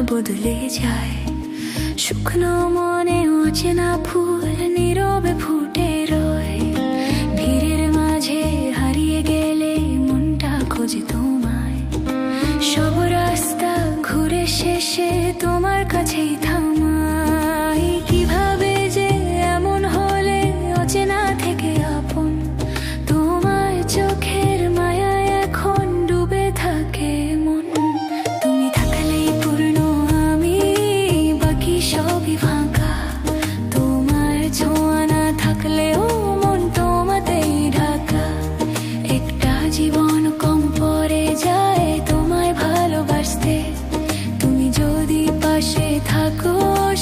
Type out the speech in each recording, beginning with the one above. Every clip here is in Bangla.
বদলে যায়। শুকনো মনে অচেনা ফুল নীরবে ফুটে রয়। ভিড়ের মাঝে হারিয়ে গেলে মনটা খোঁজে তোমায়। সব রাস্তা ঘুরে শেষে তোমার কাছেই থামাই। কিভাবে যে এমন হলে অচেনা থেকে আপন, তোমার চোখের মায়ায় এখন ডুবে থাকে মন। তুমি থাকলেই পূর্ণ আমি, বাকি সবই ফাঁকা। তোমার ছোঁয়া না থাকলেও মন তোমাতেই ঢাকা। একটা জীবন কম পড়ে যায় তোমায় ভালোবাসতে। তুমি যদি পাশে থাকো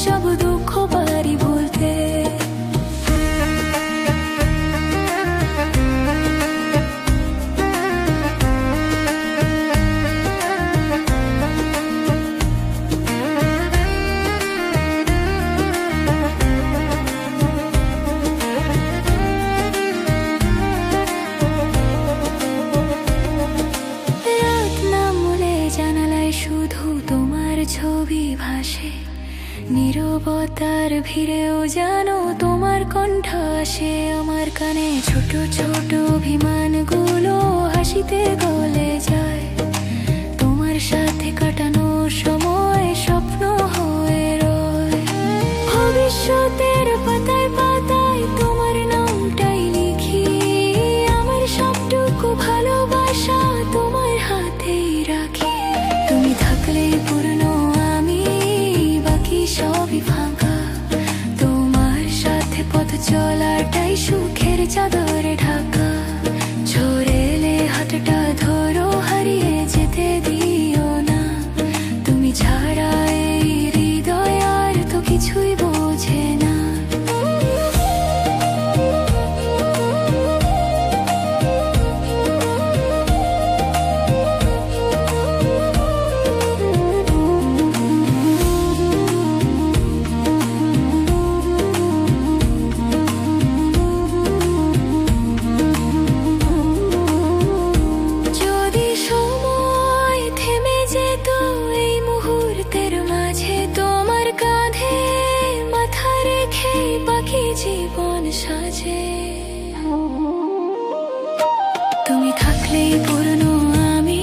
সব দুঃখ পারি ভুলতে। রাত নামলে জানালায় শুধু তোমার ছবি ভাসে। নীরবতার ভিড়েও জানো তোমার কণ্ঠ আসে আমার কানে। ছোট ছোট অভিমানগুলো হাসিতে গলে যায়। তোমার সাথে কাটানো সময় স্বপ্ন হয়ে রয়। ভবিষ্যতের পাতায় পাতায় তোমার নামটাই লিখি। আমার সবটুকু ভালোবাসা তোমার হাতেই রাখি। তুমি থাকলেই পূর্ণ আমি, বাকি সবই ফাঁকা। তোমার সাথে পথ চলাটাই সুখের চাদরে ঢাকা। ঝরে এলে হাতটা ধরো, হারিয়ে যেতে দিও না। তুমি ছাড়া এই হৃদয় আর তো কিছুই বোঝে না। যদি সময় থেমে যেত এই মুহূর্তের মাঝে, তোমার কাঁধে মাথা রেখে বাকি জীবন সাজে। তুমি থাকলেই পূর্ণ আমি,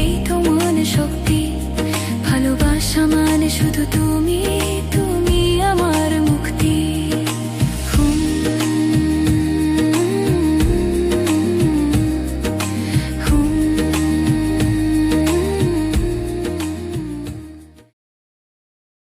এই তো মন শক্তি। ভালোবাসা মানে শুধু তুমি।